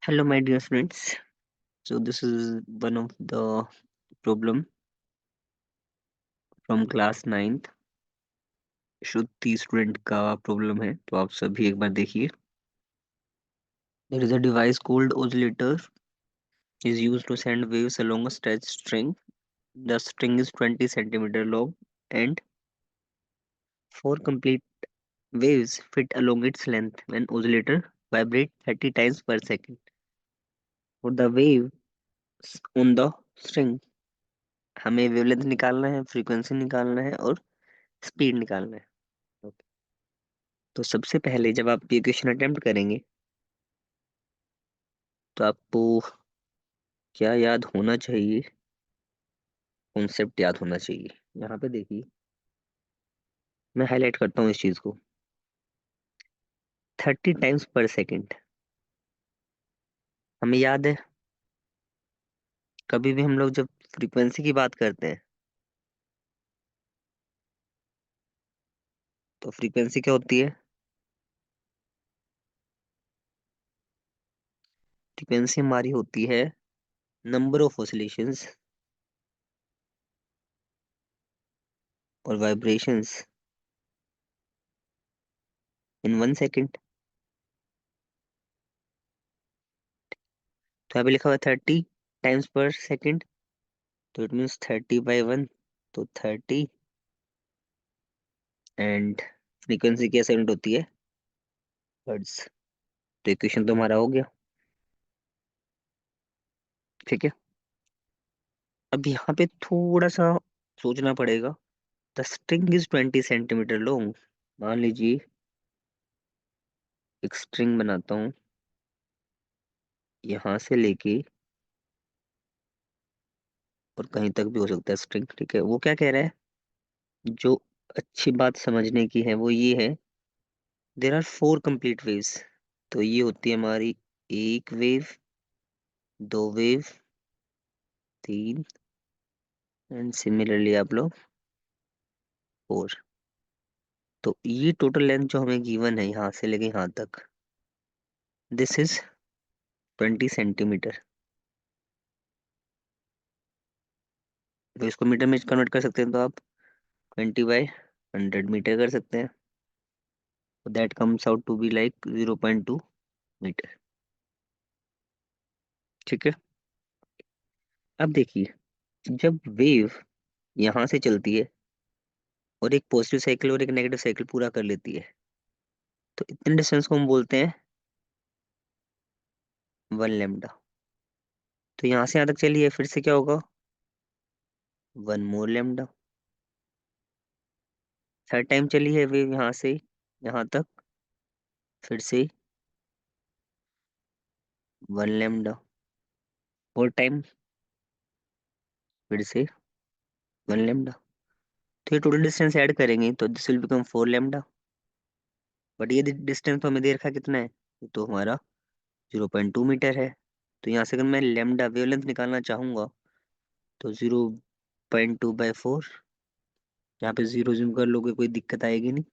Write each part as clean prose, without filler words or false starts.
Hello, my dear friends. So this is one of the problem from class 9th Shruti student का problem है, तो आप सभी एक बार देखिए. There is a device called oscillator is used to send waves along a stretched string. The string is 20 centimeter long and four complete waves fit along its length when oscillator vibrate 30 times per second. For the waves on the string, हमें wavelength निकालना है, frequency निकालना है और speed निकालना है. Okay. तो सबसे पहले जब आप ये क्वेश्चन अटेम्प्ट करेंगे तो आपको क्या याद होना चाहिए, कॉन्सेप्ट याद होना चाहिए. यहाँ पे देखिए, मैं हाईलाइट करता हूँ इस चीज को. 30 टाइम्स पर सेकेंड हमें याद है. कभी भी हम लोग जब फ्रीक्वेंसी की बात करते हैं तो फ्रीक्वेंसी क्या होती है? फ्रीक्वेंसी हमारी होती है नंबर ऑफ ऑसिलेशंस और वाइब्रेशंस इन 1 सेकेंड. तो यहाँ पे लिखा हुआ है 30 टाइम्स पर सेकेंड, तो इट मीन्स 30/1, तो 30. एंड फ्रीक्वेंसी क्या सेकंड होती है? हर्ट्ज. तो इक्वेशन तो हमारा हो गया. ठीक है. अब यहाँ पे थोड़ा सा सोचना पड़ेगा. The string is 20 centimetre long. मान लीजिए एक स्ट्रिंग बनाता हूँ, यहाँ से लेके और कहीं तक भी हो सकता है स्ट्रिंग. ठीक है, वो क्या कह रहा है, जो अच्छी बात समझने की है वो ये है, देर आर 4 कंप्लीट वेव्स. तो ये होती है हमारी एक वेव, दो वेव, तीन, एंड सिमिलरली आप लोग 4. तो ये टोटल लेंथ जो हमें गिवन है यहाँ से लेके यहाँ तक, दिस इज 20 सेंटीमीटर. तो इसको मीटर में कन्वर्ट कर सकते हैं, तो आप 20/100 मीटर कर सकते हैं. That comes out to be like 0.2 metre. ठीक है. अब देखिए, जब वेव यहाँ से चलती है और एक पॉजिटिव साइकिल और एक नेगेटिव साइकिल पूरा कर लेती है, तो इतने डिस्टेंस को हम बोलते हैं 1 लैम्डा. तो यहाँ से यहाँ तक चली है, फिर से क्या होगा, 1 मोर लैम्डा. थर्ड टाइम चली है वेव यहाँ से यहाँ तक, फिर से 1 लैम्डा. फोर टाइम, फिर से 1 लैम्डा. तो ये टोटल डिस्टेंस ऐड करेंगे तो this will become 4 lambda. But ये डिस्टेंस तो हमें दे रखा कितना है, ये तो हमारा 0.2 मीटर है. तो यहाँ से अगर मैं लैम्डा वेवलेंथ निकालना चाहूंगा तो 0.2/4, यहाँ पे जीरो जूम कर लोगे कोई दिक्कत आएगी नहीं,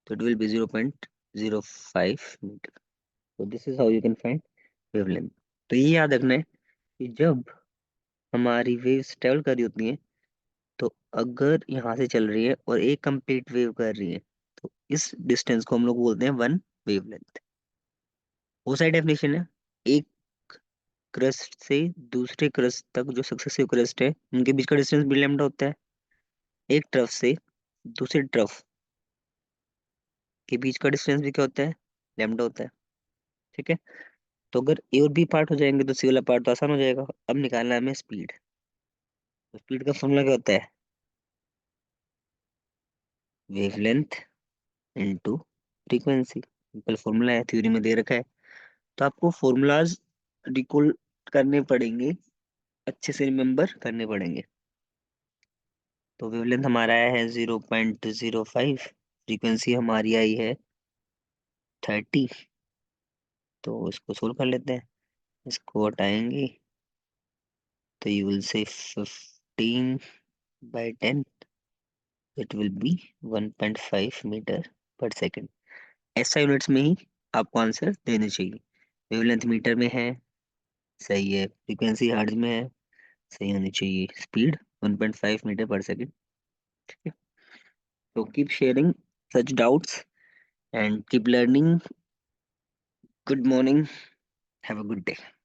तो इट विल बी 0.05 मीटर. तो this is how you can find wavelength. तो ये याद रखना है कि जब हमारी वेव्स ट्रेवल कर रही होती हैं, तो अगर यहाँ से चल रही है और एक कंप्लीट वेव कर रही है, तो इस डिस्टेंस को हम लोग बोलते हैं 1 वेवलेंथ. वो सारी डेफिनेशन है. एक क्रस्ट से दूसरे क्रस्ट तक जो सक्सेसिव क्रस्ट है उनके बीच का डिस्टेंस भी लैम्डा होता है. एक ट्रफ से दूसरे ट्रफ के बीच का डिस्टेंस भी क्या होता है, लैम्डा होता है. ठीक है. तो अगर ए और बी पार्ट हो जाएंगे तो सी वाला पार्ट तो आसान हो जाएगा. अब निकालना है हमें स्पीड. तो स्पीड का फॉर्मूला क्या होता है, wavelength into frequency. Simple formula है, थ्योरी में दे रखा है. तो आपको फॉर्मूलाज रिकॉल करने पड़ेंगे, अच्छे से रिमेम्बर करने पड़ेंगे. तो वेवलेंथ हमारा आया है 0.05, फ्रीक्वेंसी हमारी आई है 30. तो इसको सोल्व कर लेते हैं, इसको हटाएंगे तो you will say 15/10, it will be 1.5 metre per second. ऐसा यूनिट्स में ही आपको आंसर देने चाहिए. वेवलेंथ मीटर में है, सही है। फ्रीक्वेंसी हर्ट्ज में है, सही होनी चाहिए। Speed 1.5 metre per second. तो keep sharing such doubts and keep learning. Good morning, have a good day.